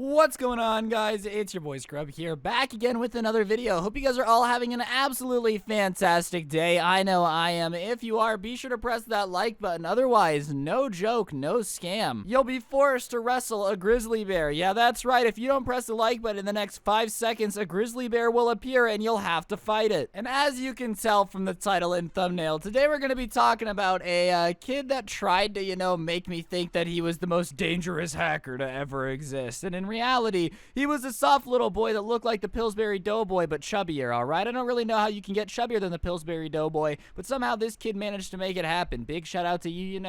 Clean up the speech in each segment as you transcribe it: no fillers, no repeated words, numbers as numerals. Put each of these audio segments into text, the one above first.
What's going on, guys? It's your boy Scrub here, back again with another video. Hope you guys are all having an absolutely fantastic day. I know I am. If you are, be sure to press that like button. Otherwise, no joke, no scam. You'll be forced to wrestle a grizzly bear. Yeah, that's right. If you don't press the like button in the next 5 seconds, a grizzly bear will appear and you'll have to fight it. And as you can tell from the title and thumbnail, today we're going to be talking about a kid that tried to, make me think that he was the most dangerous hacker to ever exist. And in reality, he was a soft little boy that looked like the Pillsbury Doughboy, but chubbier, alright? I don't really know how you can get chubbier than the Pillsbury Doughboy, but somehow this kid managed to make it happen. Big shout out to you,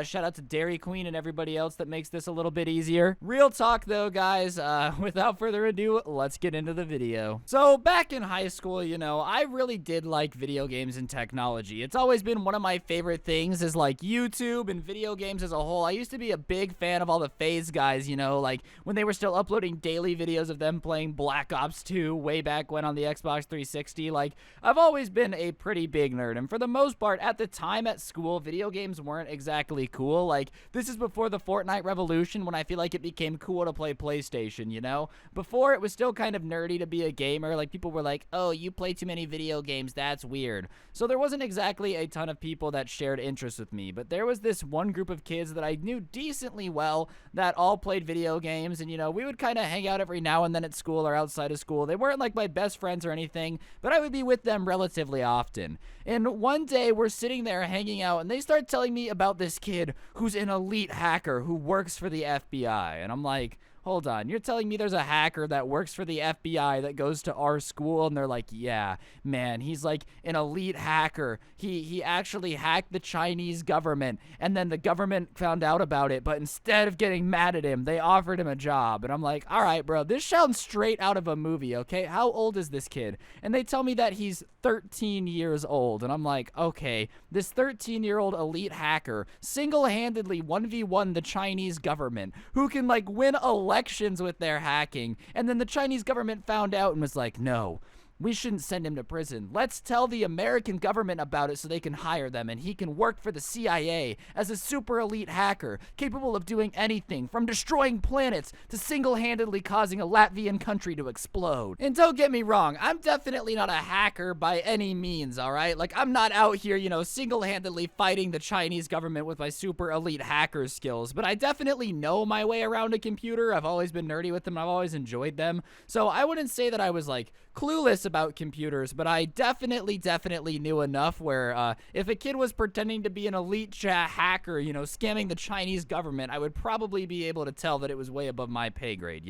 shout out to Dairy Queen and everybody else that makes this a little bit easier. Real talk though, guys, without further ado, let's get into the video. So, back in high school, I really did like video games and technology. It's always been one of my favorite things is like YouTube and video games as a whole. I used to be a big fan of all the FaZe guys, like when they were still uploading daily videos of them playing Black Ops 2 way back when on the Xbox 360. Like, I've always been a pretty big nerd, and for the most part, at the time at school, video games weren't exactly cool. Like, this is before the Fortnite revolution when I feel like it became cool to play PlayStation, Before, it was still kind of nerdy to be a gamer. Like, people were like, oh, you play too many video games, that's weird. So there wasn't exactly a ton of people that shared interests with me, but there was this one group of kids that I knew decently well that all played video games, and we would kind of hang out every now and then at school or outside of school. They weren't like my best friends or anything, but I would be with them relatively often. And one day we're sitting there hanging out and they start telling me about this kid who's an elite hacker who works for the FBI. And I'm like, hold on, you're telling me there's a hacker that works for the FBI that goes to our school? And they're like, yeah, man, he's like an elite hacker. He actually hacked the Chinese government, and then the government found out about it, but instead of getting mad at him, they offered him a job. And I'm like, all right, bro, this sounds straight out of a movie, okay? How old is this kid? And they tell me that he's 13 years old. And I'm like, okay, this 13-year-old elite hacker single-handedly 1v1 the Chinese government, who can like win elections with their hacking, and then the Chinese government found out and was like, no, we shouldn't send him to prison. Let's tell the American government about it so they can hire them, and he can work for the CIA as a super elite hacker, capable of doing anything from destroying planets to single-handedly causing a Latvian country to explode. And don't get me wrong, I'm definitely not a hacker by any means, alright? Like, I'm not out here, single-handedly fighting the Chinese government with my super elite hacker skills, but I definitely know my way around a computer. I've always been nerdy with them, I've always enjoyed them, so I wouldn't say that I was, like, clueless about computers, but I definitely knew enough where if a kid was pretending to be an elite hacker, scamming the Chinese government, I would probably be able to tell that it was way above my pay grade,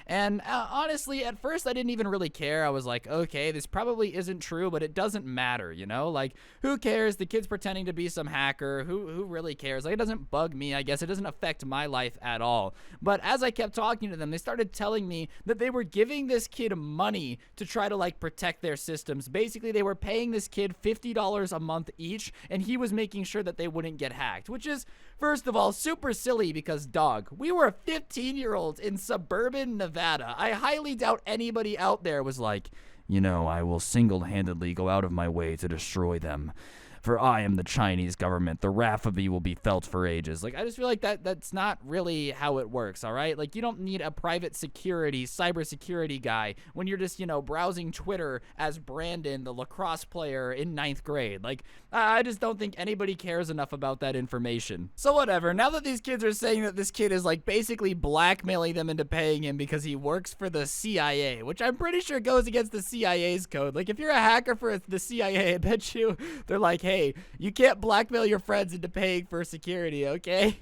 And honestly, at first I didn't even really care. I was like, okay, this probably isn't true, but it doesn't matter, Like, who cares? The kid's pretending to be some hacker. Who really cares? Like, it doesn't bug me, I guess. It doesn't affect my life at all. But as I kept talking to them, they started telling me that they were giving this kid money to try to like protect their systems. Basically, they were paying this kid $50 a month each, and he was making sure that they wouldn't get hacked, which is, first of all, super silly because, dog, we were 15-year-olds in suburban Nevada. I highly doubt anybody out there was like, I will single-handedly go out of my way to destroy them. For I am the Chinese government. The wrath of me will be felt for ages. Like, I just feel like that's not really how it works, all right? Like, you don't need a private cybersecurity guy when you're just, browsing Twitter as Brandon, the lacrosse player in 9th grade. Like, I just don't think anybody cares enough about that information. So whatever, now that these kids are saying that this kid is, like, basically blackmailing them into paying him because he works for the CIA, which I'm pretty sure goes against the CIA's code. Like, if you're a hacker for the CIA, I bet you they're like, hey, you can't blackmail your friends into paying for security, okay?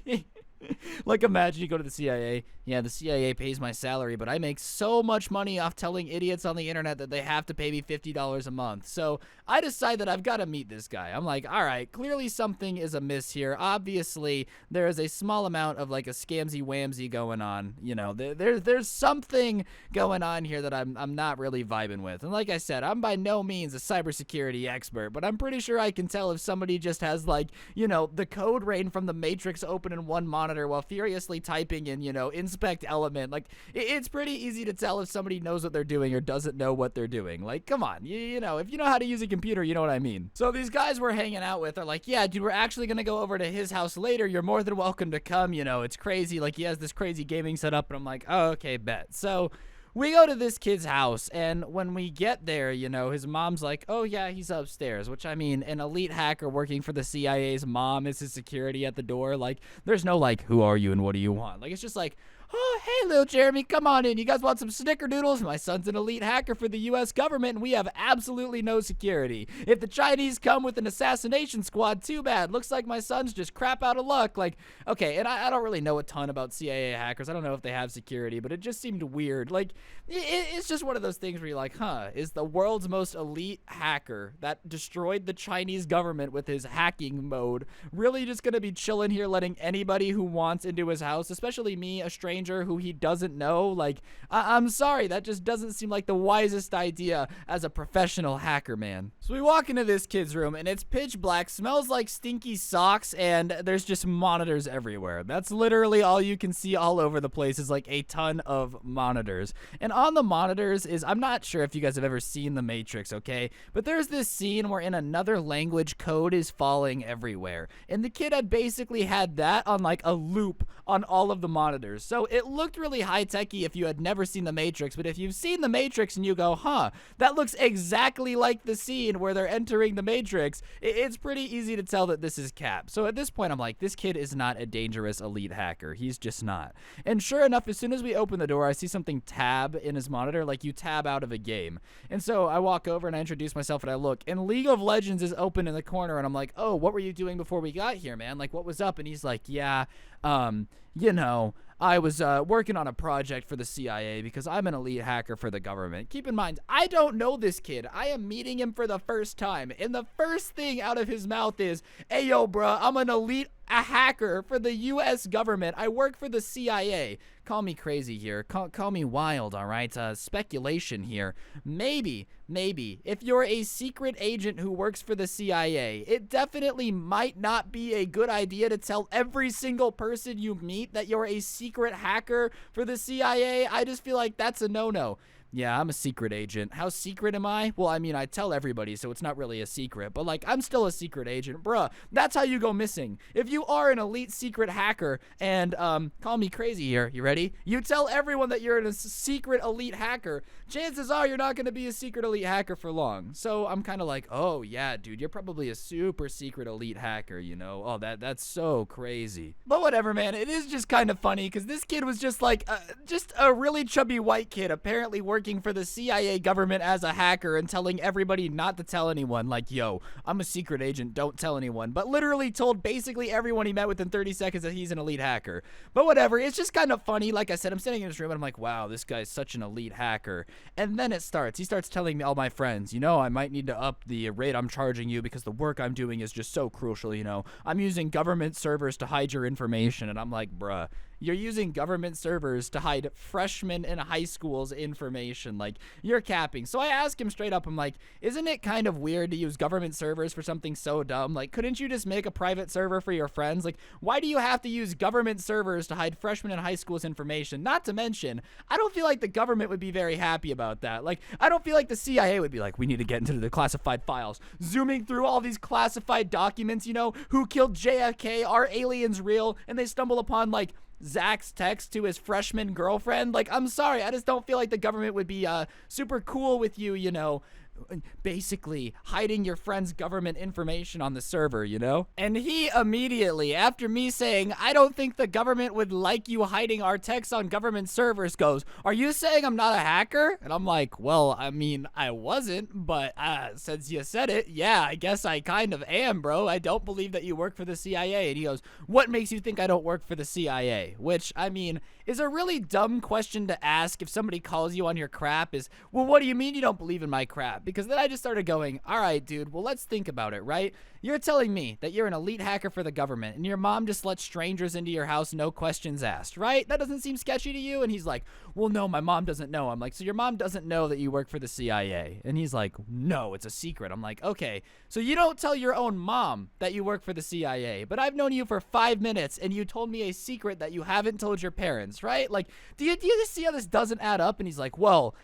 Like, imagine you go to the CIA. Yeah, the CIA pays my salary, but I make so much money off telling idiots on the internet that they have to pay me $50 a month. So I decide that I've got to meet this guy. I'm like, all right, clearly something is amiss here. Obviously, there is a small amount of like a scamsy whamsy going on. There's something going on here that I'm not really vibing with. And like I said, I'm by no means a cybersecurity expert, but I'm pretty sure I can tell if somebody just has like, the code rain from the Matrix open in one monitor monitor while furiously typing in, inspect element. Like, it's pretty easy to tell if somebody knows what they're doing or doesn't know what they're doing. Like, come on, you know, if you know how to use a computer, you know what I mean. So these guys we're hanging out with are like, yeah, dude, we're actually gonna go over to his house later. You're more than welcome to come. It's crazy. Like, he has this crazy gaming setup, and I'm like, oh, okay, bet. So we go to this kid's house, and when we get there, his mom's like, oh, yeah, he's upstairs, which, I mean, an elite hacker working for the CIA's mom is his security at the door. Like, there's no, like, who are you and what do you want? Like, it's just like, oh, hey, little Jeremy, come on in. You guys want some snickerdoodles? My son's an elite hacker for the U.S. government, and we have absolutely no security. If the Chinese come with an assassination squad, too bad. Looks like my son's just crap out of luck. Like, okay, and I don't really know a ton about CIA hackers. I don't know if they have security, but it just seemed weird. Like, it's just one of those things where you're like, huh, is the world's most elite hacker that destroyed the Chinese government with his hacking mode really just going to be chilling here letting anybody who wants into his house, especially me, a stranger who he doesn't know? Like, I'm sorry, that just doesn't seem like the wisest idea as a professional hacker, man. So we walk into this kid's room, and it's pitch black, smells like stinky socks, and there's just monitors everywhere. That's literally all you can see all over the place, is like a ton of monitors. And on the monitors is, I'm not sure if you guys have ever seen The Matrix, okay? But there's this scene where in another language code is falling everywhere. And the kid had basically had that on like a loop on all of the monitors. So it looked really high-techy if you had never seen The Matrix, but if you've seen The Matrix and you go, huh, that looks exactly like the scene where they're entering The Matrix, it's pretty easy to tell that this is Cap. So at this point, I'm like, this kid is not a dangerous elite hacker. He's just not. And sure enough, as soon as we open the door, I see something tab in his monitor, like you tab out of a game. And so I walk over and I introduce myself and I look, and League of Legends is open in the corner, and I'm like, oh, what were you doing before we got here, man? Like, what was up? And he's like, yeah, I was working on a project for the CIA because I'm an elite hacker for the government. Keep in mind, I don't know this kid. I am meeting him for the first time. And the first thing out of his mouth is, hey, yo, bruh, I'm an elite hacker for the U.S. government. I work for the CIA. Call me crazy here. Call me wild, all right? Speculation here. Maybe, if you're a secret agent who works for the CIA, it definitely might not be a good idea to tell every single person you meet that you're a secret hacker for the CIA. I just feel like that's a no-no. Yeah, I'm a secret agent. How secret am I? Well, I mean, I tell everybody, so it's not really a secret. But, like, I'm still a secret agent. Bruh, that's how you go missing. If you are an elite secret hacker and, call me crazy here, you ready? You tell everyone that you're a secret elite hacker, chances are you're not going to be a secret elite hacker for long. So I'm kind of like, oh, yeah, dude, you're probably a super secret elite hacker, Oh, that's so crazy. But whatever, man. It is just kind of funny because this kid was just like, just a really chubby white kid apparently working for the CIA government as a hacker and telling everybody not to tell anyone. Like, yo, I'm a secret agent, don't tell anyone. But literally told basically everyone he met within 30 seconds that he's an elite hacker. But whatever, it's just kind of funny. Like I said, I'm sitting in this room and I'm like, wow, this guy's such an elite hacker. And then it starts. He starts telling me, all my friends, I might need to up the rate I'm charging you because the work I'm doing is just so crucial, I'm using government servers to hide your information. And I'm like, bruh, you're using government servers to hide freshmen in high school's information. Like, you're capping. So I ask him straight up, I'm like, isn't it kind of weird to use government servers for something so dumb? Like, couldn't you just make a private server for your friends? Like, why do you have to use government servers to hide freshmen in high school's information? Not to mention, I don't feel like the government would be very happy about that. Like, I don't feel like the CIA would be like, we need to get into the classified files. Zooming through all these classified documents, who killed JFK? Are aliens real? And they stumble upon, like, Zach's text to his freshman girlfriend. Like, I'm sorry, I just don't feel like the government would be super cool with you, basically hiding your friend's government information on the server, And he immediately, after me saying, I don't think the government would like you hiding our texts on government servers, goes, are you saying I'm not a hacker? And I'm like, well, I mean, I wasn't, but since you said it, yeah, I guess I kind of am, bro. I don't believe that you work for the CIA. And he goes, what makes you think I don't work for the CIA? Which, I mean, is a really dumb question to ask if somebody calls you on your crap is, well, what do you mean you don't believe in my crap? Because then I just started going, all right, dude, well, let's think about it, right? You're telling me that you're an elite hacker for the government and your mom just lets strangers into your house, no questions asked, right? That doesn't seem sketchy to you? And he's like, well, no, my mom doesn't know. I'm like, so your mom doesn't know that you work for the CIA? And he's like, no, it's a secret. I'm like, okay, so you don't tell your own mom that you work for the CIA, but I've known you for 5 minutes and you told me a secret that you haven't told your parents, right? Like, do you just see how this doesn't add up? And he's like, well,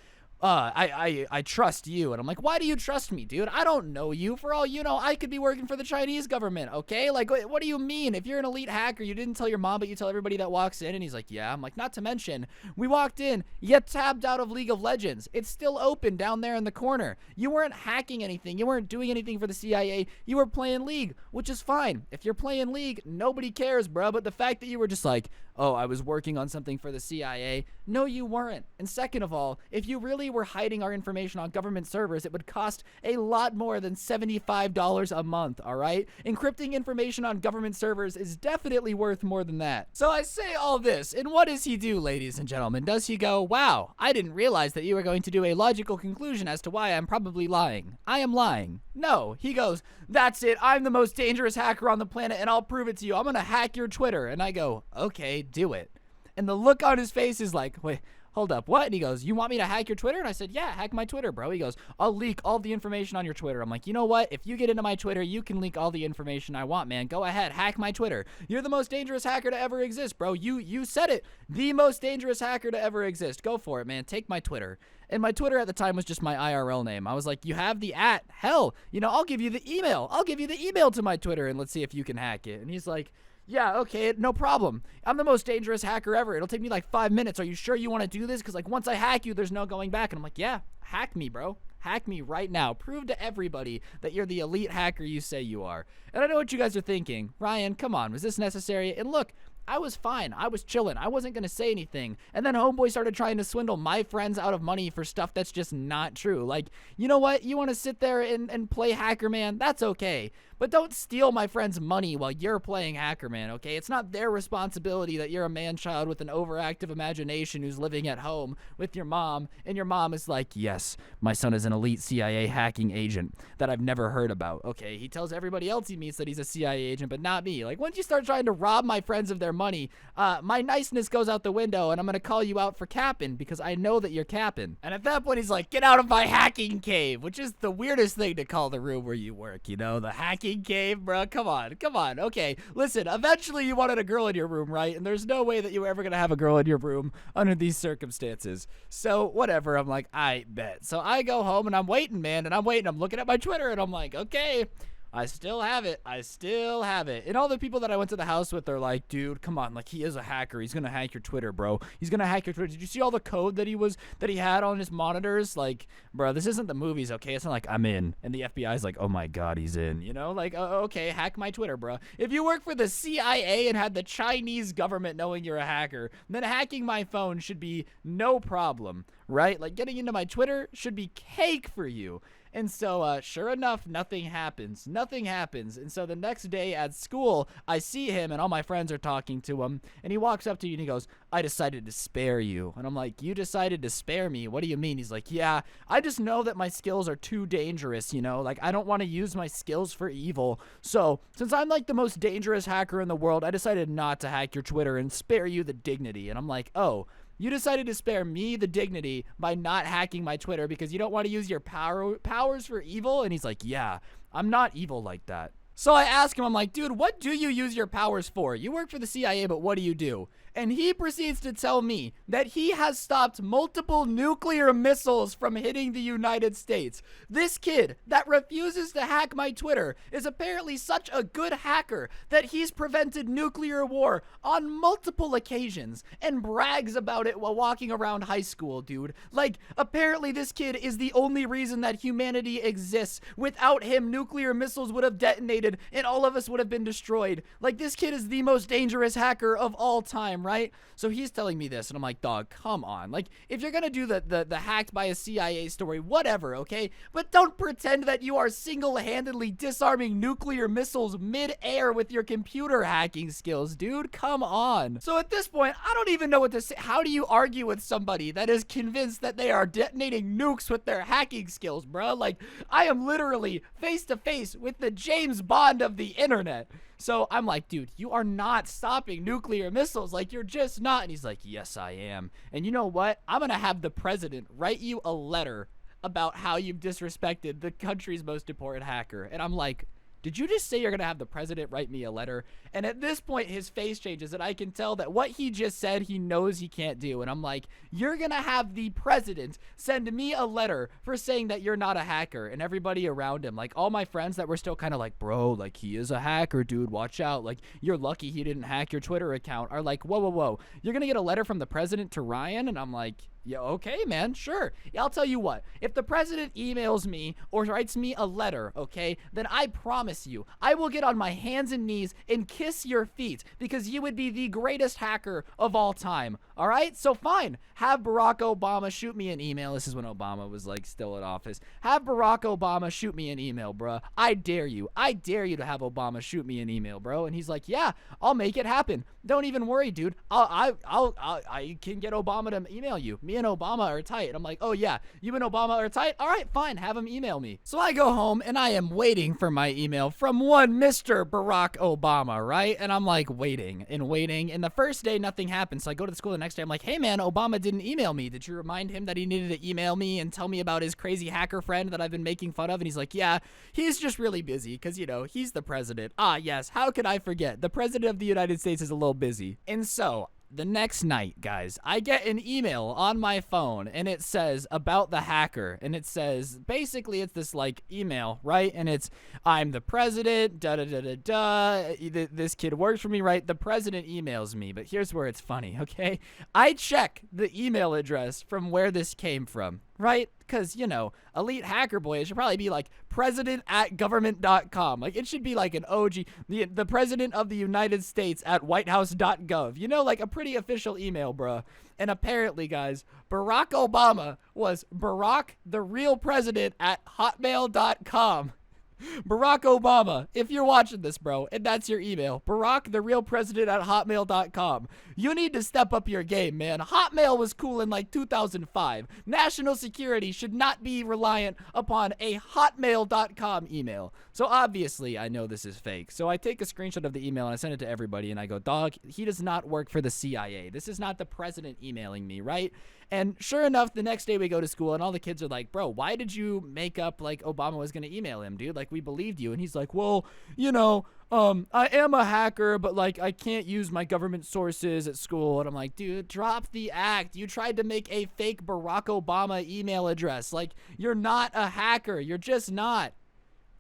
I trust you. And I'm like, why do you trust me, dude? I don't know you. For all you know, I could be working for the Chinese government, okay? Like, what do you mean? If you're an elite hacker, you didn't tell your mom, but you tell everybody that walks in. And he's like, yeah. I'm like, not to mention, we walked in, you tabbed out of League of Legends. It's still open down there in the corner. You weren't hacking anything. You weren't doing anything for the CIA. You were playing League, which is fine. If you're playing League, nobody cares, bro. But the fact that you were just like, oh, I was working on something for the CIA. No, you weren't. And second of all, if you really were hiding our information on government servers, it would cost a lot more than $75 a month, all right? Encrypting information on government servers is definitely worth more than that. So I say all this, and what does he do, ladies and gentlemen? Does he go, wow, I didn't realize that you were going to do a logical conclusion as to why I'm probably lying. I am lying. No, he goes, that's it. I'm the most dangerous hacker on the planet, and I'll prove it to you. I'm going to hack your Twitter. And I go, okay, do it. And the look on his face is like, wait, hold up, what? And he goes, you want me to hack your Twitter? And I said, yeah, hack my Twitter, bro. He goes, I'll leak all the information on your Twitter. I'm like, you know what? If you get into my Twitter, you can leak all the information I want, man. Go ahead, hack my Twitter. You're the most dangerous hacker to ever exist, bro. You said it. The most dangerous hacker to ever exist. Go for it, man. Take my Twitter. And my Twitter at the time was just my IRL name. I was like, you have the @ hell, I'll give you the email. I'll give you the email to my Twitter and let's see if you can hack it. And he's like, yeah, okay, no problem. I'm the most dangerous hacker ever. It'll take me like 5 minutes. Are you sure you want to do this? Because like once I hack you, there's no going back. And I'm like, yeah, hack me, bro. Hack me right now. Prove to everybody that you're the elite hacker you say you are. And I know what you guys are thinking. Ryan, come on, was this necessary? And look, I was fine. I was chilling. I wasn't going to say anything. And then homeboy started trying to swindle my friends out of money for stuff that's just not true. Like, you know what? You want to sit there and play hacker man? That's okay. But don't steal my friend's money while you're playing hacker man, okay? It's not their responsibility that you're a man-child with an overactive imagination who's living at home with your mom, and your mom is like, yes, my son is an elite CIA hacking agent that I've never heard about. Okay, he tells everybody else he meets that he's a CIA agent, but not me. Like, once you start trying to rob my friends of their money, my niceness goes out the window, and I'm gonna call you out for capping because I know that you're capping. And at that point, he's like, get out of my hacking cave, which is the weirdest thing to call the room where you work, the hacking cave, bro. Come on. Okay, listen, eventually you wanted a girl in your room, right? And there's no way that you were ever gonna have a girl in your room under these circumstances. So whatever, I'm like, I bet. So I go home and I'm waiting, man, and I'm waiting. I'm looking at my Twitter and I'm like, okay, I still have it. And all the people that I went to the house with are like, dude, come on. Like, he is a hacker. He's going to hack your Twitter, bro. He's going to hack your Twitter. Did you see all the code that he had on his monitors? Like, bro, this isn't the movies, okay? It's not like I'm in. And the FBI's like, oh my God, he's in. Like, okay, hack my Twitter, bro. If you work for the CIA and had the Chinese government knowing you're a hacker, then hacking my phone should be no problem, right? Like, getting into my Twitter should be cake for you. And so, sure enough, nothing happens. And so the next day at school, I see him and all my friends are talking to him. And he walks up to you and he goes, I decided to spare you. And I'm like, you decided to spare me? What do you mean? He's like, yeah, I just know that my skills are too dangerous, Like, I don't want to use my skills for evil. So, since I'm like the most dangerous hacker in the world, I decided not to hack your Twitter and spare you the dignity. And I'm like, oh, you decided to spare me the dignity by not hacking my Twitter because you don't want to use your powers for evil? And he's like, yeah, I'm not evil like that. So I ask him, I'm like, dude, what do you use your powers for? You work for the CIA, but what do you do? And he proceeds to tell me that he has stopped multiple nuclear missiles from hitting the United States. This kid that refuses to hack my Twitter is apparently such a good hacker that he's prevented nuclear war on multiple occasions and brags about it while walking around high school, dude. Like, apparently this kid is the only reason that humanity exists. Without him, nuclear missiles would have detonated and all of us would have been destroyed. Like, this kid is the most dangerous hacker of all time, him, right? So he's telling me this, and I'm like, dog, come on. Like, if you're gonna do the hacked by a CIA story, whatever, okay? But don't pretend that you are single-handedly disarming nuclear missiles mid-air with your computer hacking skills, dude. Come on. So at this point, I don't even know what to say. How do you argue with somebody that is convinced that they are detonating nukes with their hacking skills, bro? Like, I am literally face-to-face with the James Bond of the internet. So I'm like, dude, you are not stopping nuclear missiles. Like, you're just not. And he's like, yes, I am. And you know what? I'm going to have the president write you a letter about how you've disrespected the country's most important hacker. And I'm like, did you just say you're going to have the president write me a letter? And at this point, his face changes, and I can tell that what he just said, he knows he can't do. And I'm like, you're going to have the president send me a letter for saying that you're not a hacker. And everybody around him, like all my friends that were still kind of like, bro, like he is a hacker, dude, watch out. Like, you're lucky he didn't hack your Twitter account, are like, whoa, whoa, whoa. You're going to get a letter from the president to Ryan? And I'm like, yeah, okay, man, sure. I'll tell you what, if the president emails me or writes me a letter, okay, then I promise you, I will get on my hands and knees and kiss your feet because you would be the greatest hacker of all time, all right? So fine, have Barack Obama shoot me an email. This is when Obama was, like, still in office. Have Barack Obama shoot me an email, bruh. I dare you. I dare you to have Obama shoot me an email, bro. And he's like, yeah, I'll make it happen. Don't even worry, dude. I can get Obama to email you. Me and Obama are tight. And I'm like, oh yeah, you and Obama are tight? All right, fine, have him email me. So I go home and I am waiting for my email from one Mr. Barack Obama, right? And I'm like waiting and waiting. And the first day, nothing happened. So I go to school the next day. I'm like, hey man, Obama didn't email me. Did you remind him that he needed to email me and tell me about his crazy hacker friend that I've been making fun of? And he's like, yeah, he's just really busy because, you know, he's the president. Ah, yes, how could I forget? The president of the United States is a little busy. And so the next night, guys, I get an email on my phone and it says about the hacker, and it says basically it's this like email, right? And it's, I'm the president, da da da da da. This kid works for me, right? The president emails me, but here's where it's funny, okay? I check the email address from where this came from, right? Because, you know, elite hacker boy, it should probably be like president@government.com. Like, it should be like an OG, the president of the United States at whitehouse.gov. You know, like a pretty official email, bruh. And apparently, guys, Barack Obama was Barack, the real president at hotmail.com. Barack Obama, if you're watching this, bro, and that's your email, Barack, the real president at hotmail.com. You need to step up your game, man. Hotmail was cool in like 2005. National security should not be reliant upon a hotmail.com email. So obviously, I know this is fake. So I take a screenshot of the email and I send it to everybody and I go, dog, he does not work for the CIA. This is not the president emailing me, right? And sure enough, the next day we go to school and all the kids are like, bro, why did you make up like Obama was going to email him, dude? Like, we believed you. And he's like, well, you know, I am a hacker, but like I can't use my government sources at school. And I'm like, dude, drop the act. You tried to make a fake Barack Obama email address. Like, you're not a hacker. You're just not.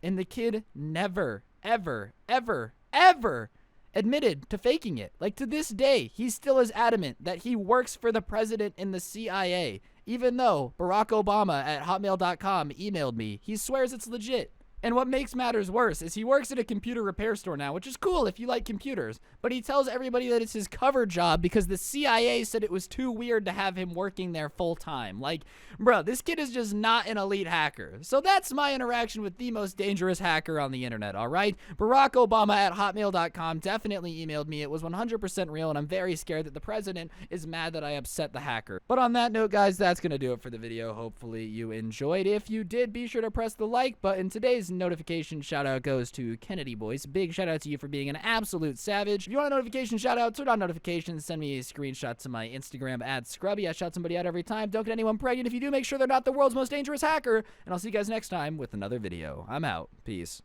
And the kid never, ever, ever, ever admitted to faking it. Like, to this day, he still is adamant that he works for the president in the CIA. Even though Barack Obama at hotmail.com emailed me, he swears it's legit. And what makes matters worse is he works at a computer repair store now, which is cool if you like computers, but he tells everybody that it's his cover job because the CIA said it was too weird to have him working there full time. Like, bro, this kid is just not an elite hacker. So that's my interaction with the most dangerous hacker on the internet, all right? Barack Obama at hotmail.com definitely emailed me. It was 100% real, and I'm very scared that the president is mad that I upset the hacker. But on that note, guys, that's going to do it for the video. Hopefully you enjoyed. If you did, be sure to press the like button. Today's notification shout out goes to Kennedy Boys. Big shout out to you for being an absolute savage. If you want a notification shout out, turn on notifications, send me a screenshot to my Instagram @Scrubby. I shout somebody out every time. Don't get anyone pregnant. If you do, make sure they're not the world's most dangerous hacker. And I'll see you guys next time with another video. I'm out. Peace.